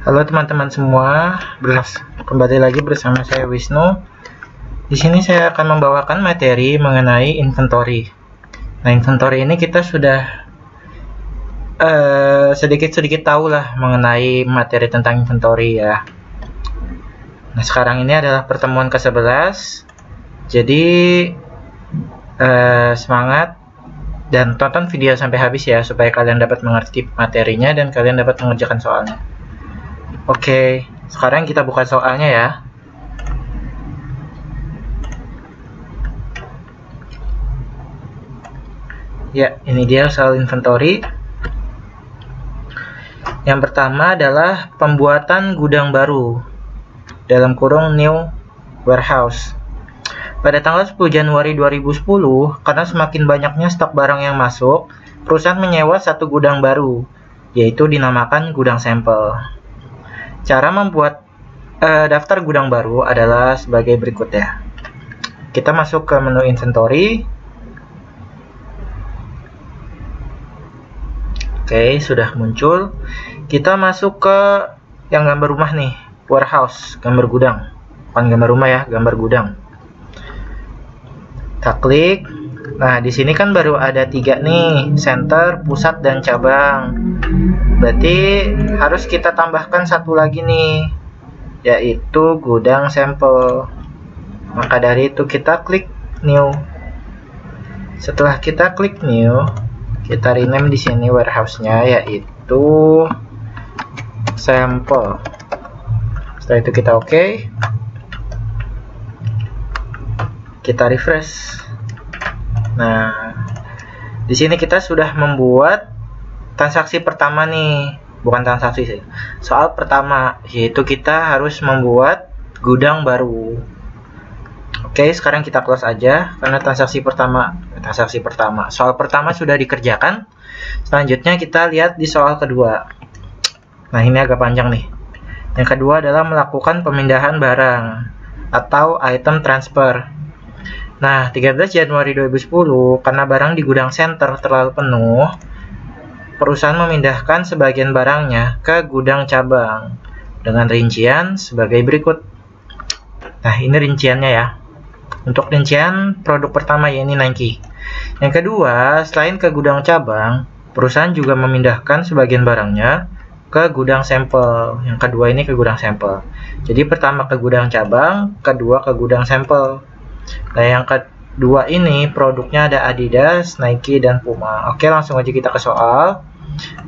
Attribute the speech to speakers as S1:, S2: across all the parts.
S1: Halo teman-teman semua, kembali lagi bersama saya Wisnu. Di sini saya akan membawakan materi mengenai inventory. Nah, inventory ini kita sudah sedikit-sedikit tahu lah mengenai materi tentang inventory ya. Nah, sekarang ini adalah pertemuan ke-11. Jadi semangat dan tonton video sampai habis ya, supaya kalian dapat mengerti materinya dan kalian dapat mengerjakan soalnya. Oke, sekarang kita buka soalnya ya. Ya, ini dia soal inventory. Yang pertama adalah pembuatan gudang baru, dalam kurung new warehouse. Pada tanggal 10 Januari 2010, karena semakin banyaknya stok barang yang masuk, perusahaan menyewa satu gudang baru, yaitu dinamakan gudang sampel. Cara membuat daftar gudang baru adalah sebagai berikut ya. Kita masuk ke menu inventory. Oke, sudah muncul. Kita masuk ke yang gambar rumah nih, warehouse, gambar gudang. Bukan gambar rumah ya, gambar gudang. Kita klik. Nah, di sini kan baru ada 3 nih, center, pusat, dan cabang. Berarti harus kita tambahkan satu lagi nih, yaitu gudang sampel. Maka dari itu kita klik new. Setelah kita klik new, kita rename di sini warehouse-nya yaitu sampel. Setelah itu kita oke. Kita refresh. Nah, di sini kita sudah membuat transaksi pertama nih, bukan transaksi sih. Soal pertama yaitu kita harus membuat gudang baru. Oke, sekarang kita close aja karena transaksi pertama, soal pertama sudah dikerjakan. Selanjutnya kita lihat di soal kedua. Nah, ini agak panjang nih. Yang kedua adalah melakukan pemindahan barang atau item transfer. Nah, 13 Januari 2010, karena barang di gudang center terlalu penuh, perusahaan memindahkan sebagian barangnya ke gudang cabang dengan rincian sebagai berikut. Nah, ini rinciannya ya. Untuk rincian produk pertama yaitu Nike. Yang kedua, selain ke gudang cabang, perusahaan juga memindahkan sebagian barangnya ke gudang sampel. Yang kedua ini ke gudang sampel. Jadi pertama ke gudang cabang, kedua ke gudang sampel. Nah, yang kedua ini produknya ada Adidas, Nike, dan Puma. Oke, langsung aja kita ke soal.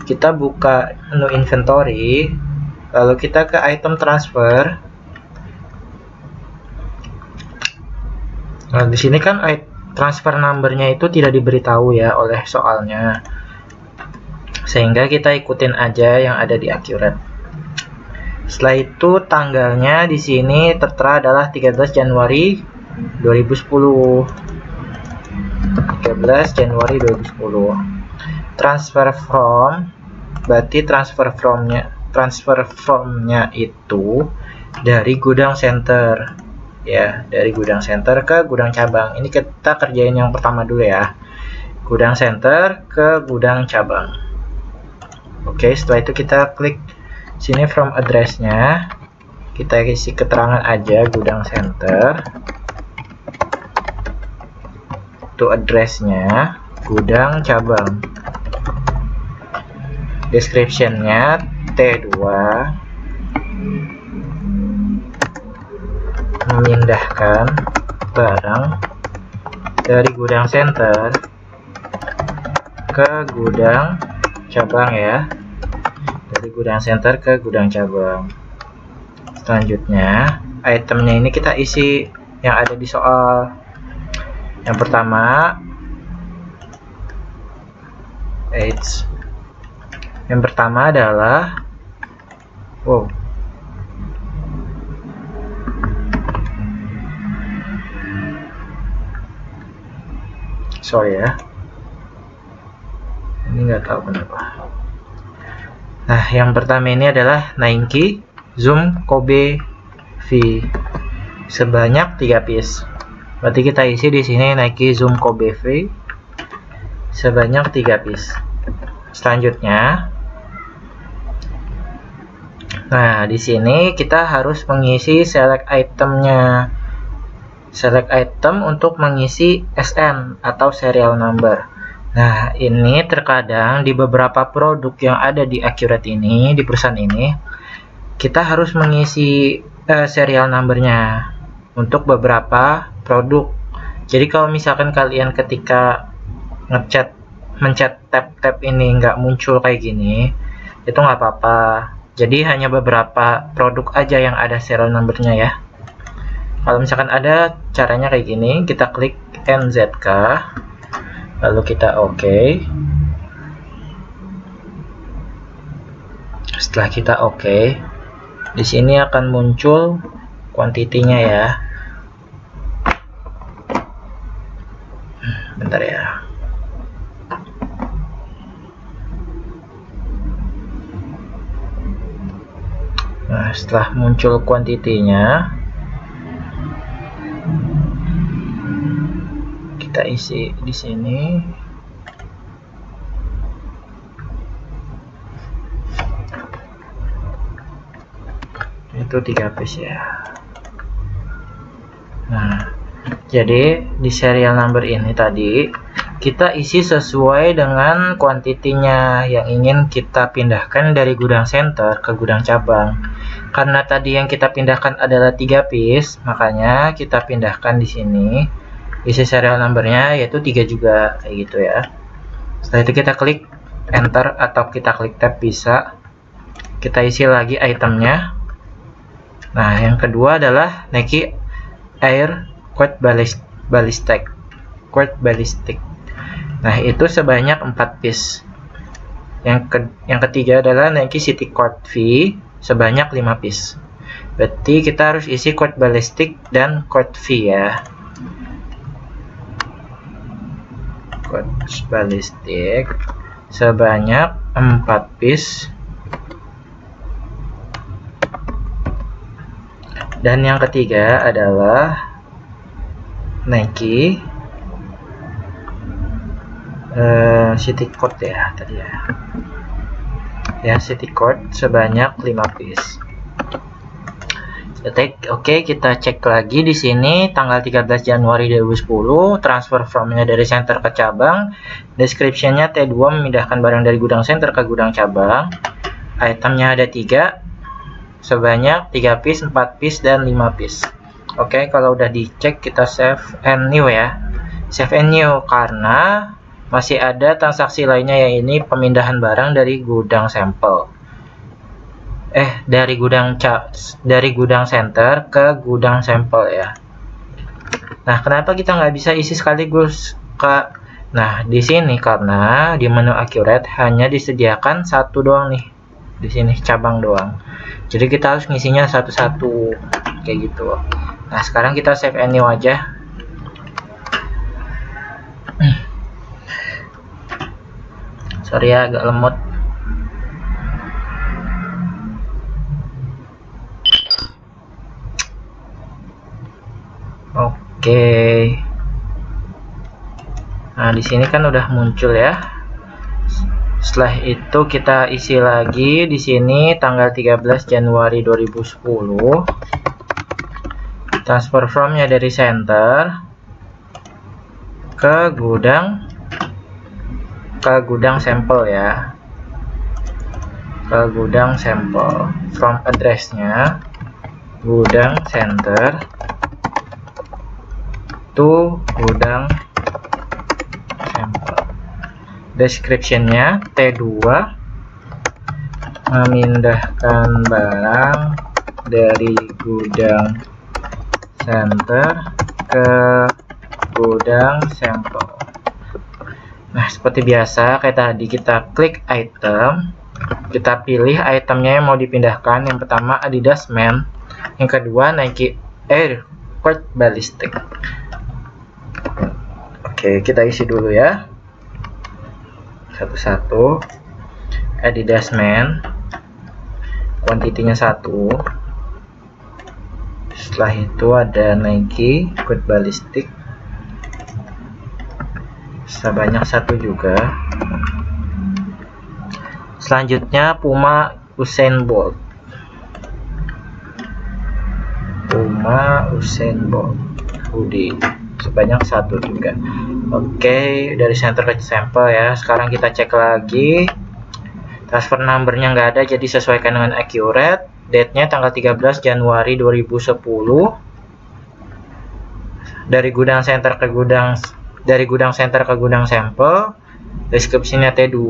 S1: Kita buka menu inventory, lalu kita ke item transfer. Nah, di sini kan transfer number-nya itu tidak diberitahu ya oleh soalnya. Sehingga kita ikutin aja yang ada di accurate. Setelah itu tanggalnya di sini tertera adalah 13 Januari 2010. 13 Januari 2010. Transfer from, berarti transfer from-nya itu dari gudang center. Ya, dari gudang center ke gudang cabang. Ini kita kerjain yang pertama dulu ya. Gudang center ke gudang cabang. Oke, setelah itu kita klik sini from address-nya. Kita isi keterangan aja gudang center. Itu address-nya, gudang cabang. Description-nya T2. Memindahkan barang dari gudang center ke gudang cabang ya. Dari gudang center ke gudang cabang. Selanjutnya, itemnya ini kita isi yang ada di soal. Yang pertama, adalah sorry ya, ini nggak tahu kenapa. Nah, yang pertama ini adalah Nike Zoom Kobe V sebanyak 3 piece. Berarti kita isi di sini Nike Zoom Kobe V sebanyak 3 piece. Selanjutnya, Nah, di sini kita harus mengisi select itemnya. Select item untuk mengisi SN atau serial number. Nah, ini terkadang di beberapa produk yang ada di Accurate ini, di perusahaan ini, kita harus mengisi serial numbernya untuk beberapa produk. Jadi kalau misalkan kalian ketika mencet tab ini nggak muncul kayak gini, itu nggak apa-apa. Jadi hanya beberapa produk aja yang ada serial numbernya ya. Kalau misalkan ada caranya kayak gini, kita klik NZK, lalu kita OK. Setelah kita OK, di sini akan muncul kuantitinya ya. Bentar ya. Nah, setelah muncul kuantitinya, kita isi di sini. Itu 3 piece ya. Nah, jadi di serial number ini tadi kita isi sesuai dengan kuantitinya yang ingin kita pindahkan dari gudang center ke gudang cabang. Karena tadi yang kita pindahkan adalah 3 piece, makanya kita pindahkan di sini isi serial numbernya yaitu 3 juga, kayak gitu ya. Setelah itu kita klik enter atau kita klik tab bisa. Kita isi lagi itemnya. Nah, yang kedua adalah Nike Air Quad Ballistic. Nah, itu sebanyak 4 piece. Yang ketiga adalah Nike City Quad V sebanyak 5 piece. Berarti kita harus isi Quad Ballistic dan Quad V ya. Quad Ballistic sebanyak 4 piece. Dan yang ketiga adalah Nike City Quad ya tadi ya. Ya, City Quad sebanyak 5 piece. Oke, kita cek lagi di sini tanggal 13 Januari 2010, transfer from-nya dari center ke cabang, description-nya T2 memindahkan barang dari gudang center ke gudang cabang. Itemnya ada 3 sebanyak 3 piece, 4 piece dan 5 piece. Oke, kalau udah dicek kita save and new ya. Save and new karena masih ada transaksi lainnya yang ini pemindahan barang dari gudang sampel. Dari gudang center ke gudang sampel ya. Nah, kenapa kita nggak bisa isi sekaligus, Kak? Nah, di sini karena di menu Accurate hanya disediakan satu doang nih. Di sini cabang doang. Jadi kita harus ngisinya satu-satu kayak gitu. Nah, sekarang kita save and new aja. Sorry ya, agak lemot. Oke. Nah, di sini kan udah muncul ya. Setelah itu kita isi lagi di sini tanggal 13 Januari 2010. Transfer from-nya dari center ke gudang sampel ya. Ke gudang sampel. From address-nya gudang center to gudang sampel. Description-nya T2 memindahkan barang dari gudang center ke gudang sampel. Nah, seperti biasa kayak tadi kita klik item, kita pilih itemnya yang mau dipindahkan. Yang pertama Adidas Men, yang kedua Nike Air Quad Ballistic. Oke, kita isi dulu ya satu-satu. Adidas Men, kuantitinya 1. Setelah itu ada Nike Quad Ballistic sebanyak 1 juga. Selanjutnya Puma Usain Bolt. Puma Usain Bolt hoodie sebanyak 1 juga. Oke, dari center ke sampel ya. Sekarang kita cek lagi. Transfer numbernya nggak ada, jadi sesuaikan dengan accurate. Date-nya tanggal 13 Januari 2010. Dari gudang center ke gudang sampel. Deskripsinya T2.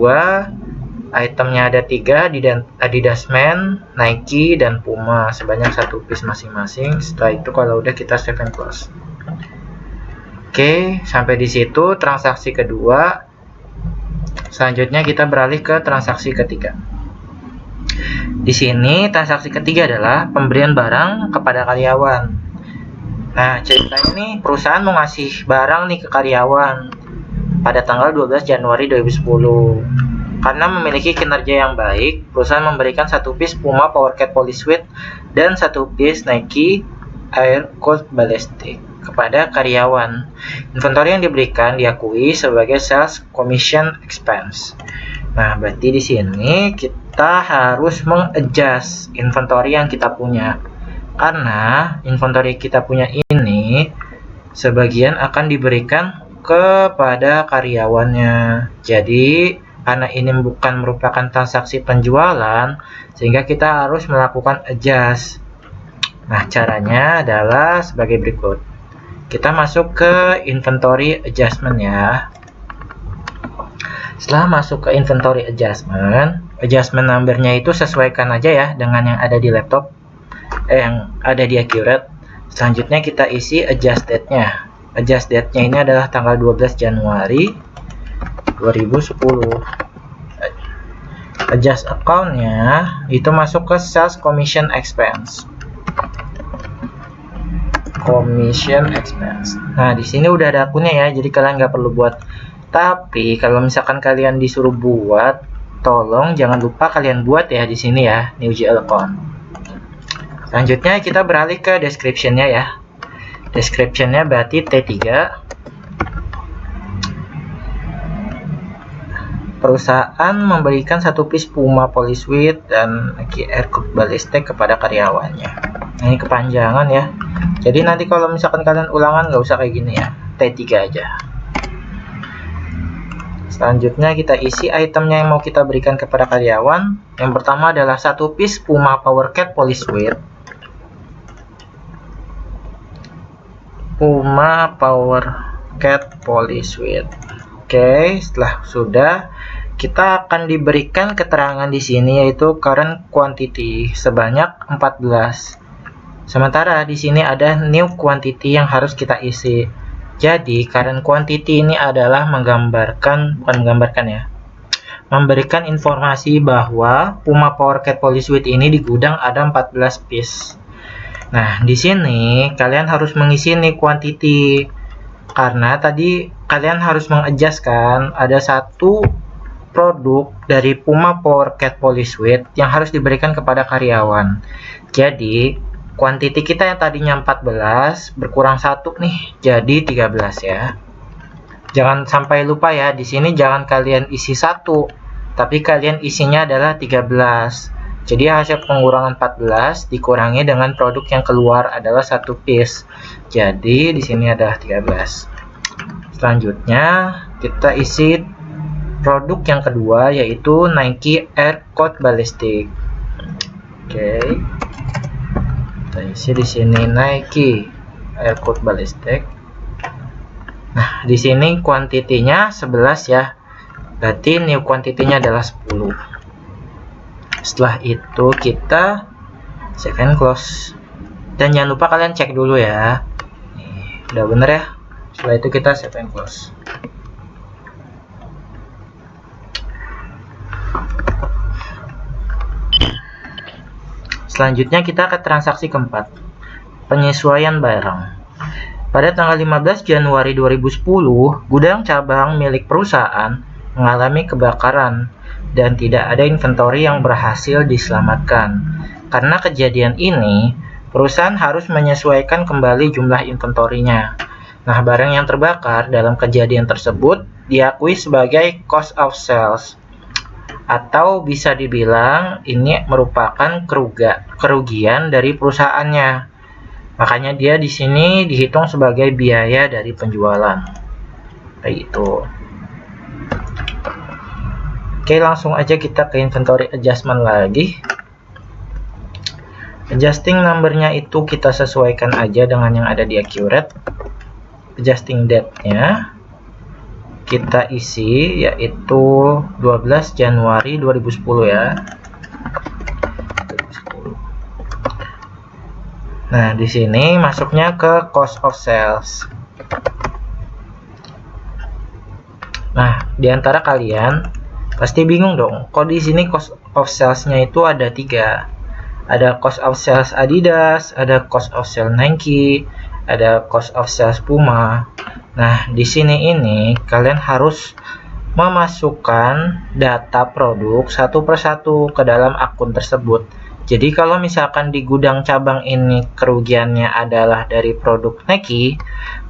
S1: Itemnya ada 3, Adidas Men, Nike, dan Puma sebanyak 1 piece masing-masing. Setelah itu kalau udah kita save and close. Oke, sampai di situ transaksi kedua. Selanjutnya kita beralih ke transaksi ketiga. Di sini transaksi ketiga adalah pemberian barang kepada karyawan. Nah, ceritanya nih perusahaan mau ngasih barang nih ke karyawan pada tanggal 12 Januari 2010. Karena memiliki kinerja yang baik, perusahaan memberikan 1 piece Puma Powercat Polisweat dan 1 piece Nike Air Cold Ballistic kepada karyawan. Inventory yang diberikan diakui sebagai sales commission expense. Nah, berarti di sini kita harus mengadjust inventory yang kita punya. Karena inventory kita punya ini sebagian akan diberikan kepada karyawannya. Jadi karena ini bukan merupakan transaksi penjualan, sehingga kita harus melakukan adjust. Nah, caranya adalah sebagai berikut. Kita masuk ke inventory adjustment ya. Setelah masuk ke inventory adjustment numbernya itu sesuaikan aja ya dengan yang ada di laptop, yang ada di accurate. Selanjutnya kita isi adjust date-nya. Adjust date-nya ini adalah tanggal 12 Januari 2010. Adjust account-nya itu masuk ke sales commission expense. Nah, di sini udah ada akunnya ya, jadi kalian nggak perlu buat. Tapi kalau misalkan kalian disuruh buat, tolong jangan lupa kalian buat ya di sini ya, new GL account. Selanjutnya kita beralih ke description-nya ya. Description-nya berarti T3. Perusahaan memberikan 1 piece Puma Polisweat dan Nike Air Cold Ballistic kepada karyawannya. Nah, ini kepanjangan ya. Jadi nanti kalau misalkan kalian ulangan nggak usah kayak gini ya, T3 aja. Selanjutnya kita isi itemnya yang mau kita berikan kepada karyawan. Yang pertama adalah 1 piece Puma Powercat Polisweat. Puma Powercat Polisweat. Oke, setelah sudah, kita akan diberikan keterangan di sini yaitu current quantity sebanyak 14. Sementara di sini ada new quantity yang harus kita isi. Jadi current quantity ini adalah memberikan informasi bahwa Puma Powercat Polisweat ini di gudang ada 14 piece. Nah, di sini kalian harus mengisi nih quantity. Karena tadi kalian harus mengadjust kan, ada 1 produk dari Puma Powercat Polisweat yang harus diberikan kepada karyawan. Jadi quantity kita yang tadinya 14 berkurang 1 nih, jadi 13 ya. Jangan sampai lupa ya, di sini jangan kalian isi 1, tapi kalian isinya adalah 13. Jadi hasil pengurangan 14 dikurangi dengan produk yang keluar adalah 1 piece. Jadi di sini adalah 13. Selanjutnya kita isi produk yang kedua yaitu Nike Air Cold Ballistic. Oke. Kita isi di sini Nike Air Cold Ballistic. Nah, di sini kuantitinya 11 ya. Berarti new kuantitinya adalah 10. Setelah itu kita save and close. Dan jangan lupa kalian cek dulu ya. Nih, udah bener ya. Setelah itu kita save and close. Selanjutnya kita ke transaksi keempat, penyesuaian barang. Pada tanggal 15 Januari 2010, gudang cabang milik perusahaan mengalami kebakaran dan tidak ada inventory yang berhasil diselamatkan. Karena kejadian ini, perusahaan harus menyesuaikan kembali jumlah inventorinya. Nah, barang yang terbakar dalam kejadian tersebut diakui sebagai cost of sales. Atau bisa dibilang ini merupakan kerugian dari perusahaannya. Makanya dia di sini dihitung sebagai biaya dari penjualan. Kayak gitu. Oke, langsung aja kita ke inventory adjustment lagi. Adjusting numbernya itu kita sesuaikan aja dengan yang ada di accurate. Adjusting date-nya kita isi yaitu 12 Januari 2010 ya. Nah, di sini masuknya ke cost of sales. Nah, di antara kalian pasti bingung dong, kok di sini cost of sales-nya itu ada 3. Ada cost of sales Adidas, ada cost of sales Nike, ada cost of sales Puma. Nah, di sini ini kalian harus memasukkan data produk satu persatu ke dalam akun tersebut. Jadi kalau misalkan di gudang cabang ini kerugiannya adalah dari produk Nike,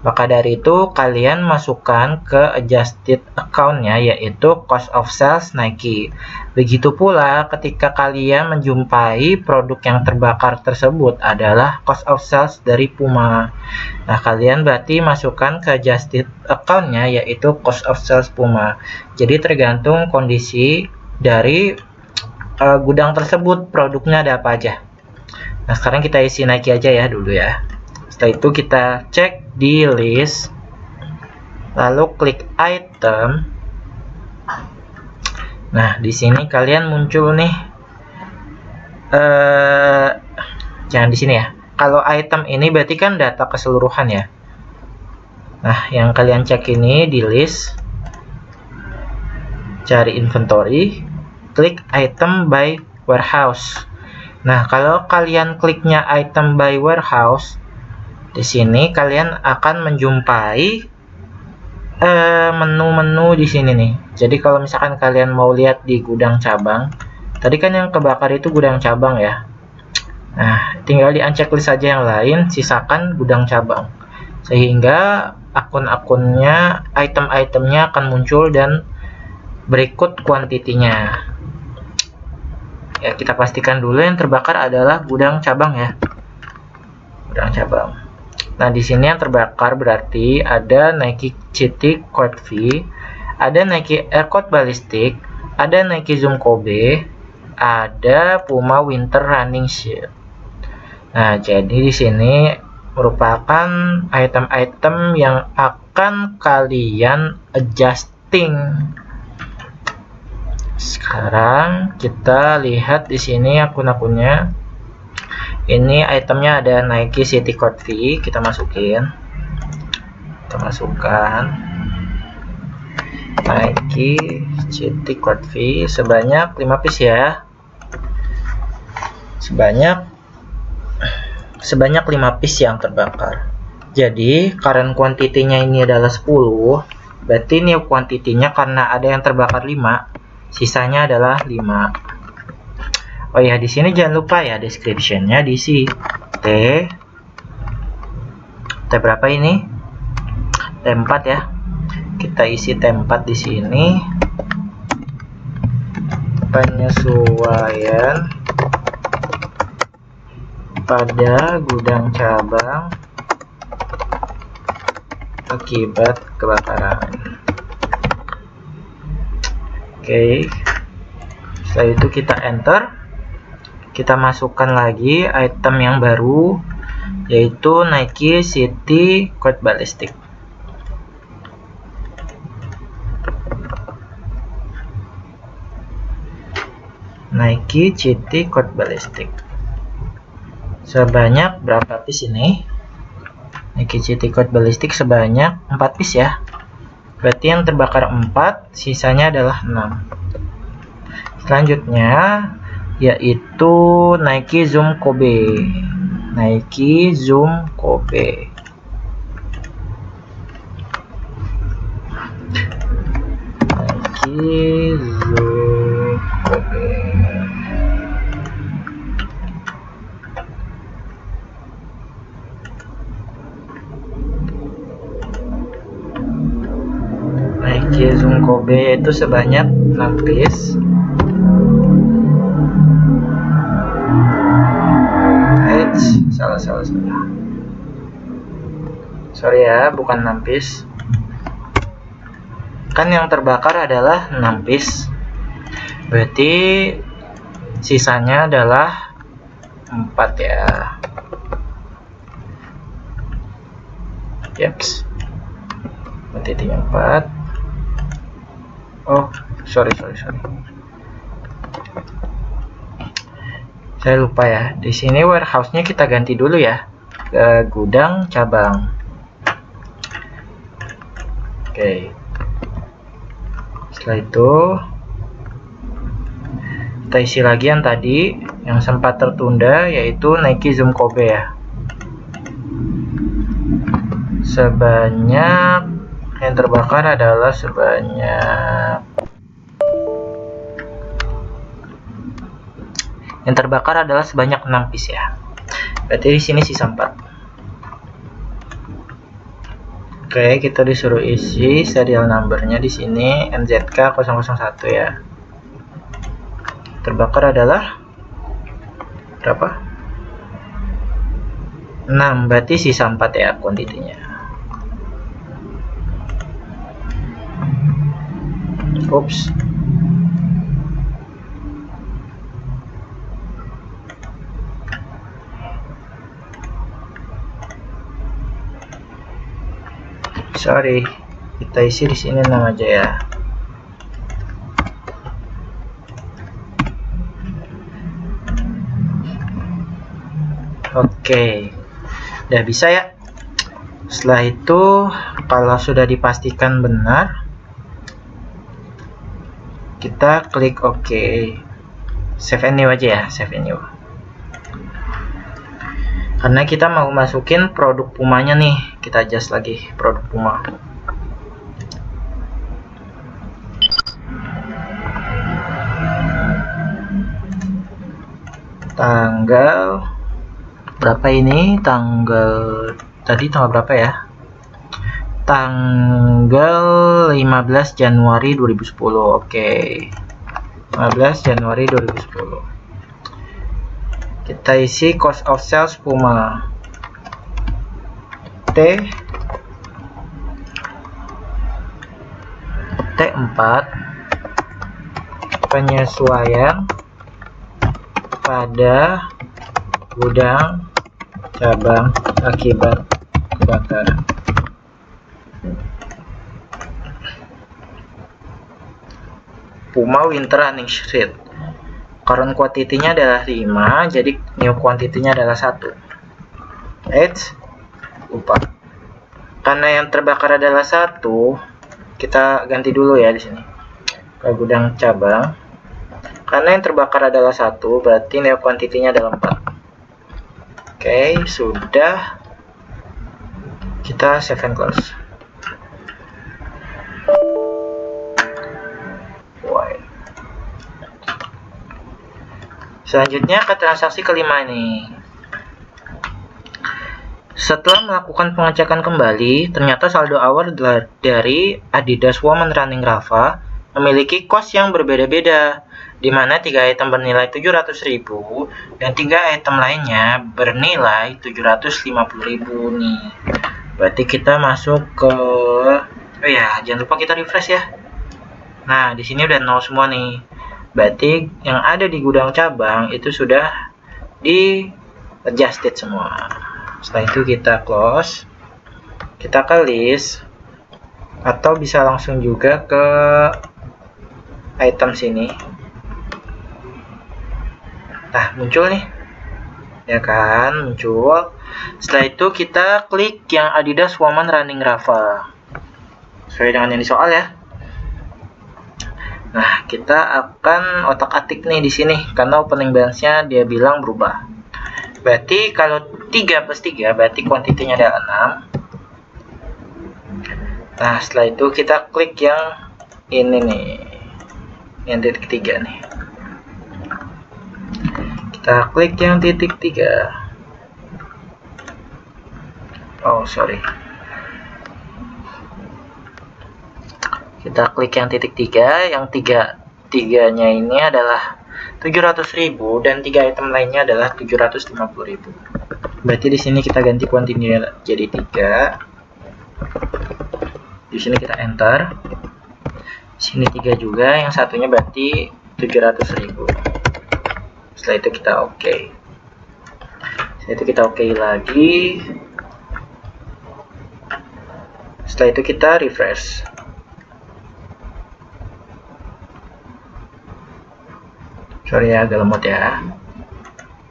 S1: maka dari itu kalian masukkan ke adjusted account-nya yaitu cost of sales Nike. Begitu pula ketika kalian menjumpai produk yang terbakar tersebut adalah cost of sales dari Puma. Nah, kalian berarti masukkan ke adjusted account-nya yaitu cost of sales Puma. Jadi tergantung kondisi dari gudang tersebut, produknya ada apa aja. Nah, sekarang kita isi Nike aja ya dulu ya. Setelah itu kita cek di list, lalu klik item. Nah, di sini kalian muncul nih, jangan di sini ya. Kalau item ini berarti kan data keseluruhan ya. Nah, yang kalian cek ini di list, cari inventory, klik item by warehouse. Nah, kalau kalian kliknya item by warehouse, di sini kalian akan menjumpai menu-menu di sini nih. Jadi kalau misalkan kalian mau lihat di gudang cabang, tadi kan yang kebakar itu gudang cabang ya. Nah, tinggal di unchecklist saja yang lain, sisakan gudang cabang. Sehingga akun-akunnya, item-itemnya akan muncul dan berikut kuantitinya. Ya, kita pastikan dulu yang terbakar adalah gudang cabang ya. Gudang cabang. Nah, di sini yang terbakar berarti ada Nike CT Court V, ada Nike Air Court Ballistic, ada Nike Zoom Kobe, ada Puma Winter Running Shirt. Nah, jadi di sini merupakan item-item yang akan kalian adjusting. Sekarang kita lihat di sini akun-akunnya. Ini itemnya ada Nike City Court V, kita masukin. Kita masukkan Nike City Court V sebanyak 5 piece ya. Sebanyak 5 piece yang terbakar. Jadi current quantity-nya ini adalah 10. Berarti ini quantity-nya karena ada yang terbakar 5. Sisanya adalah 5. Oh ya, di sini jangan lupa ya description-nya diisi T berapa ini? T4 ya. Kita isi T4 di sini. Penyesuaian pada gudang cabang akibat kebakaran. Oke. Setelah itu kita enter. Kita masukkan lagi item yang baru yaitu Nike City Court Ballistic. Nike City Court Ballistic. Sebanyak berapa piece ini? Nike City Court Ballistic sebanyak 4 piece ya. Berarti yang terbakar 4, sisanya adalah 6. Selanjutnya yaitu Nike Zoom Kobe. Nike Zoom Kobe. Nike Zoom Kobe. Nike Zoom Kobe itu sebanyak 6 piece. Salah. sorry ya, bukan 6 piece. Kan yang terbakar adalah 6 piece, berarti sisanya adalah 4 ya. Yaps, berarti 4. Oh, sorry. Saya lupa ya. Di sini warehouse-nya kita ganti dulu ya ke gudang cabang. Oke. Setelah itu kita isi lagi yang tadi yang sempat tertunda, yaitu Nike Zoom Kobe ya. Sebanyak yang terbakar adalah sebanyak 6 piece ya. Berarti di sini sisa 4. Oke, kita disuruh isi serial numbernya di sini NZK001 ya. Terbakar adalah berapa? 6, berarti sisa 4 ya kuantitinya. Oops. Sorry, kita isi di sini 6 aja ya. Oke, udah bisa ya. Setelah itu, kalau sudah dipastikan benar, kita klik OK. Save and new aja ya, save and new. Karena kita mau masukin produk Pumanya nih, kita adjust lagi produk Puma. Tanggal berapa ini? Tanggal berapa ya? Tanggal 15 Januari 2010. Oke. 15 Januari 2010. Kita isi cost of sales Puma T4, penyesuaian pada gudang cabang akibat kebakaran. Puma winter running sheet. Current quantity-nya adalah 5, jadi new quantity-nya adalah 1. Lupa. Karena yang terbakar adalah 1, kita ganti dulu ya di sini. Ke gudang cabang. Karena yang terbakar adalah 1, berarti new quantity-nya adalah 4. Oke, sudah. Kita save and close. Selanjutnya ke transaksi kelima ini. Setelah melakukan pengecekan kembali, ternyata saldo awal dari Adidas Women Running Rafa memiliki cost yang berbeda-beda, di mana 3 item bernilai 700.000 dan 3 item lainnya bernilai 750.000 nih. Berarti kita masuk ke jangan lupa kita refresh ya. Nah, di sini udah 0 semua nih. Berarti yang ada di gudang cabang itu sudah di adjusted semua. Setelah itu kita close, kita ke list, atau bisa langsung juga ke item sini. Nah, muncul nih ya kan, muncul. Setelah itu kita klik yang Adidas Women Running Rafa sesuai dengan yang di soal ya. Nah, kita akan otak-atik nih di sini karena opening balance-nya dia bilang berubah. Berarti kalau 3 plus 3 berarti kuantitinya adalah 6. Nah, setelah itu kita klik yang ini nih. Yang titik 3 nih. Kita klik yang titik 3. Oh, sorry. Kita klik yang titik 3, yang tiganya ini adalah 700.000 dan 3 item lainnya adalah 750.000. Berarti di sini kita ganti kuantitinya jadi 3. Di sini kita enter. Sini 3 juga, yang satunya berarti 700.000. Setelah itu kita oke. Setelah itu kita oke lagi. Setelah itu kita refresh. Sorry ya, agak lemot ya.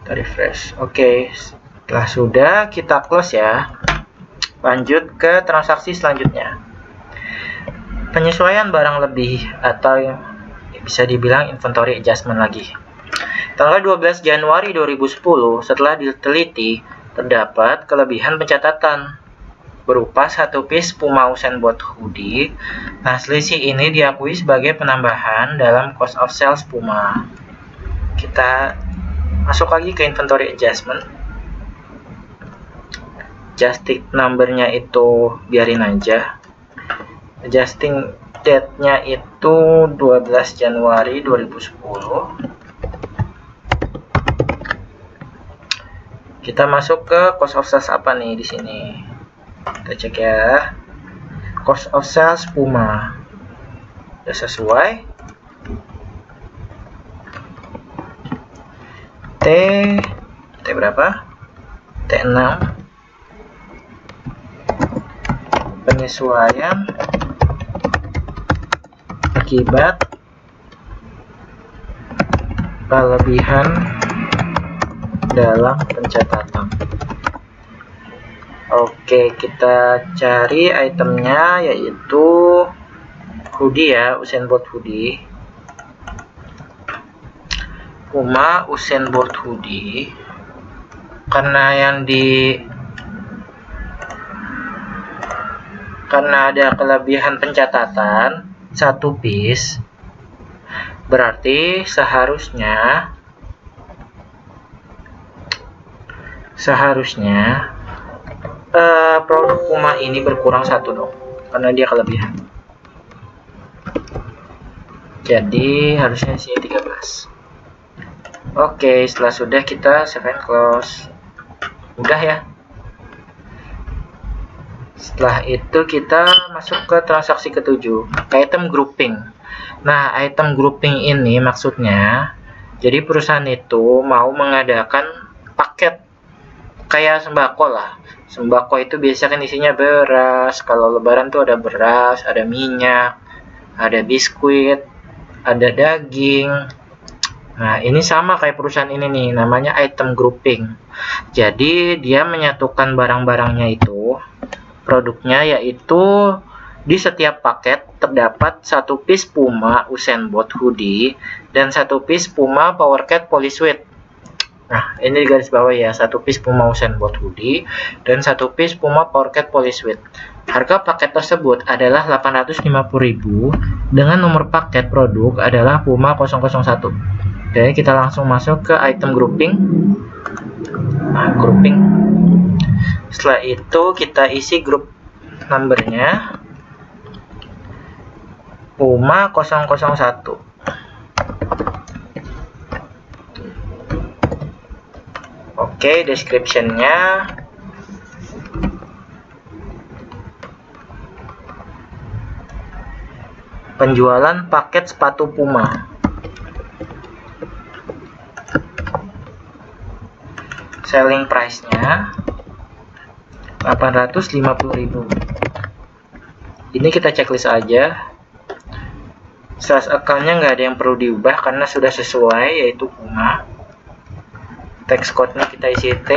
S1: Kita refresh. Oke, setelah sudah kita close ya. Lanjut ke transaksi selanjutnya. Penyesuaian barang lebih atau bisa dibilang inventory adjustment lagi. Tanggal 12 Januari 2010, setelah diteliti, terdapat kelebihan pencatatan berupa 1 piece Puma Usain Bolt hoodie. Nah, selisih ini diakui sebagai penambahan dalam cost of sales Puma. Kita masuk lagi ke inventory adjustment. Adjusting numbernya itu biarin aja. Adjusting date-nya itu 12 Januari 2010. Kita masuk ke cost of sales apa nih di sini? Kita cek ya. Cost of sales Puma. Sudah sesuai. T berapa? T6. Penyesuaian akibat kelebihan dalam pencatatan. Oke, kita cari itemnya yaitu hoodie ya, Usain Bolt hoodie. Puma Usain Bolt hoodie. Karena ada kelebihan pencatatan 1 piece, berarti seharusnya produk Puma ini berkurang 1 dong, karena dia kelebihan. Jadi harusnya sini 13. Oke, setelah sudah kita save and close. Udah ya. Setelah itu kita masuk ke transaksi ke-7, item grouping. Nah, item grouping ini maksudnya, jadi perusahaan itu mau mengadakan paket kayak sembako lah. Sembako itu biasanya kan isinya beras. Kalau lebaran tuh ada beras, ada minyak, ada biskuit, ada daging. Nah, ini sama kayak perusahaan ini nih, namanya item grouping. Jadi, dia menyatukan barang-barangnya itu, produknya yaitu di setiap paket terdapat 1 piece Puma Usain Bolt hoodie dan 1 piece Puma Powercat Polisweat. Nah, ini di garis bawah ya, 1 piece Puma Usain Bolt hoodie dan 1 piece Puma Powercat Polisweat. Harga paket tersebut adalah 850.000 dengan nomor paket produk adalah Puma 001. Oke, kita langsung masuk ke item grouping. Nah, grouping. Setelah itu kita isi group numbernya Puma 001. Oke, description-nya penjualan paket sepatu Puma. Selling price-nya 850.000. Ini kita checklist aja. Sales account-nya nggak ada yang perlu diubah karena sudah sesuai, yaitu Puma. Text code-nya kita isi T,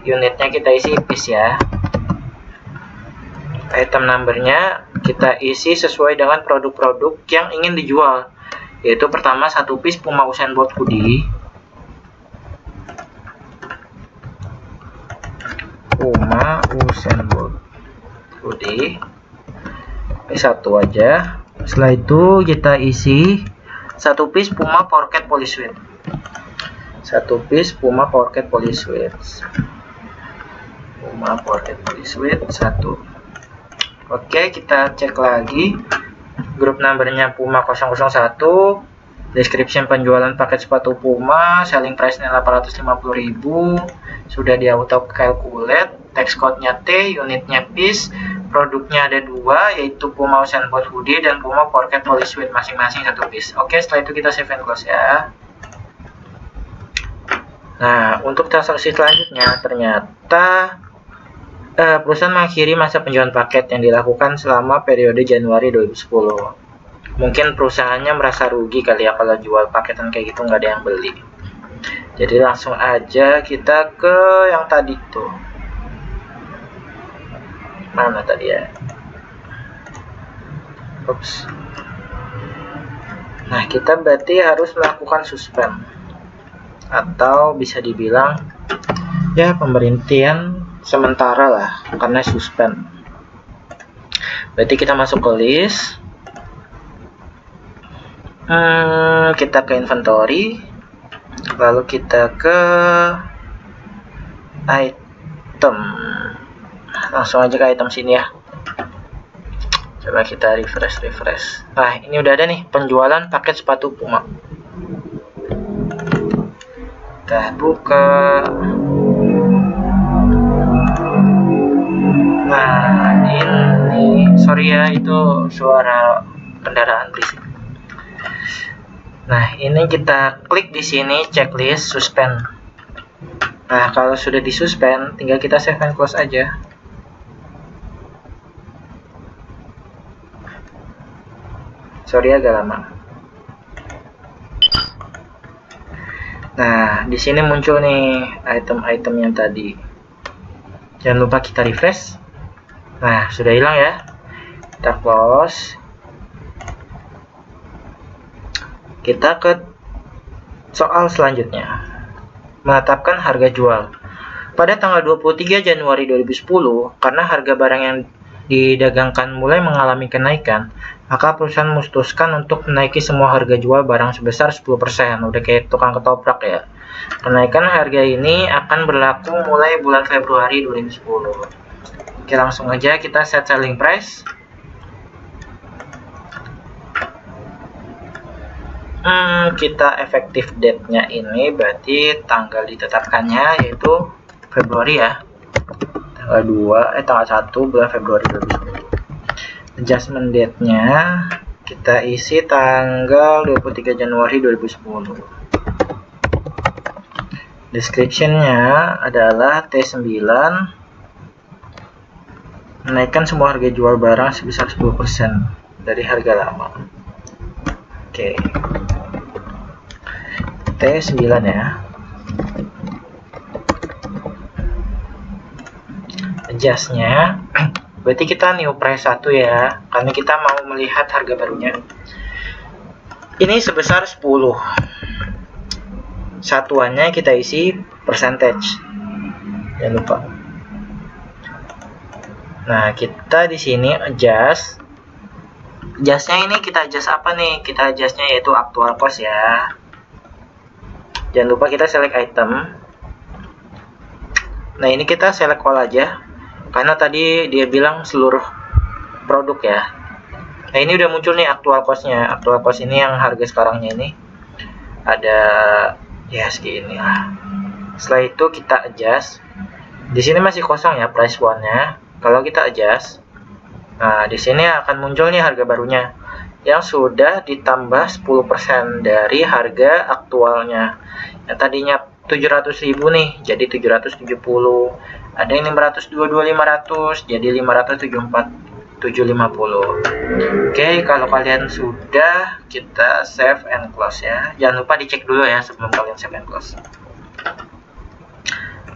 S1: unitnya kita isi piece ya. Item number-nya kita isi sesuai dengan produk-produk yang ingin dijual, yaitu pertama 1 piece Puma Usain Bolt hoodie. Puma Usain Bolt hoodie. Satu aja. Setelah itu kita isi 1 piece Puma Powercat Polisweat. 1 piece Puma Powercat Polisweat. Puma Powercat Polisweat 1. Oke, kita cek lagi. Grup numbernya Puma 001. Description penjualan paket sepatu Puma, selling price-nya 850.000. Sudah di auto calculate. Text code-nya T, unitnya piece, produknya ada dua, yaitu Puma Oceanboard Hoodie dan Puma Pocket Police Suede, masing-masing 1 piece. Oke, setelah itu kita save and close ya. Nah, untuk transaksi selanjutnya ternyata perusahaan mengakhiri masa penjualan paket yang dilakukan selama periode Januari 2010. Mungkin perusahaannya merasa rugi kali ya kalau jual paketan kayak gitu nggak ada yang beli. Jadi langsung aja kita ke yang tadi tuh. Mana tadi ya? Ups. Nah, kita berarti harus melakukan suspend. Atau bisa dibilang ya pemberhentian sementara lah, karena suspend. Berarti kita masuk ke list, kita ke inventory, lalu kita ke item, langsung aja ke item sini ya. Coba kita refresh. Nah, ini udah ada nih penjualan paket sepatu Puma. Kita buka. Nah, ini sorry ya, itu suara kendaraan berisik. Nah, ini kita klik di sini checklist suspend. Nah, kalau sudah disuspend, tinggal kita save and close aja. Sorry agak lama. Nah, di sini muncul nih item-item yang tadi. Jangan lupa kita refresh. Nah, sudah hilang ya. Kita close. Kita ke soal selanjutnya. Menetapkan harga jual. Pada tanggal 23 Januari 2010, karena harga barang yang didagangkan mulai mengalami kenaikan, maka perusahaan memutuskan untuk menaiki semua harga jual barang sebesar 10%. Udah kayak tukang ketoprak ya. Kenaikan harga ini akan berlaku mulai bulan Februari 2010. Oke, langsung aja kita set selling price. Kita efektif date-nya ini berarti tanggal ditetapkannya yaitu Februari ya. Tanggal 1 bulan Februari 2010. Adjustment date-nya kita isi tanggal 23 Januari 2010. Description-nya adalah T9 menaikkan semua harga jual barang sebesar 10% dari harga lama. Oke. T9 ya. Adjust-nya berarti kita new price 1 ya, karena kita mau melihat harga barunya. Ini sebesar 10. Satuannya kita isi percentage. Jangan lupa. Nah, kita di sini adjust. Adjustnya ini kita adjust apa nih? Kita adjustnya yaitu actual cost ya. Jangan lupa kita select item. Nah, ini kita select all aja, karena tadi dia bilang seluruh produk ya. Nah, ini udah muncul nih actual cost-nya. Actual cost ini yang harga sekarangnya ini ada ya segini lah. Setelah itu kita adjust. Di sini masih kosong ya price one-nya. Kalau kita adjust, nah di sini akan muncul nih harga barunya yang sudah ditambah 10% dari harga aktualnya. Yang tadinya 700.000 nih jadi 770. Ada yang 522.500 jadi 574.750. Oke, kalau kalian sudah, kita save and close ya. Jangan lupa dicek dulu ya sebelum kalian save and close.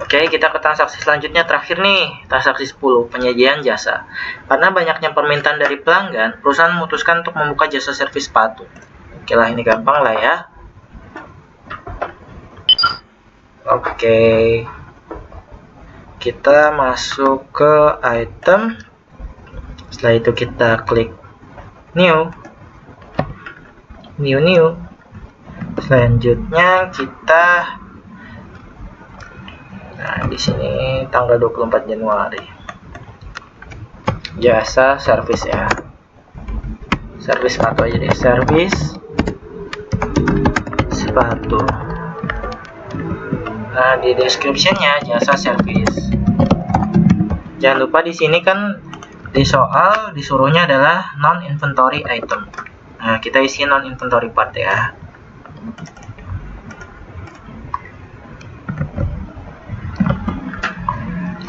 S1: Oke, kita ke transaksi selanjutnya, terakhir nih, transaksi 10, penyajian jasa. Karena banyaknya permintaan dari pelanggan, perusahaan memutuskan untuk membuka jasa servis sepatu. Oke lah, ini gampang lah ya. Oke, kita masuk ke item. Setelah itu kita klik new. Selanjutnya kita, nah di sini tanggal 24 Januari. Jasa servis ya. Servis sepatu aja deh, servis sepatu. Nah, di description-nya jasa servis. Jangan lupa di sini kan Di soal disuruhnya adalah non inventory item. Nah, kita isi non inventory part ya.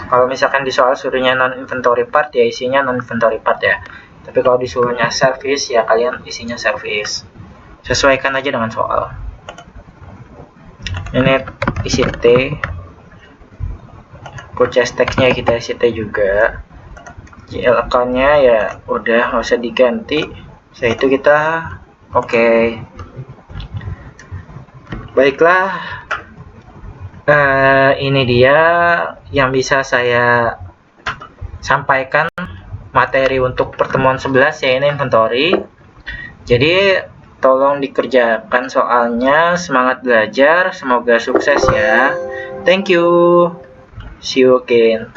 S1: Kalau misalkan di soal suruhnya non inventory part ya isinya non inventory part ya. Tapi kalau disuruhnya service ya kalian isinya service. Sesuaikan aja dengan soal. Ini isi T. Purchase text-nya kita isi T juga. GL account-nya ya udah nggak usah diganti. Setelah itu kita oke. Baiklah. Ini dia yang bisa saya sampaikan materi untuk pertemuan 11 ya, ini inventory. Jadi tolong dikerjakan soalnya, semangat belajar, semoga sukses ya. Thank you. See you again.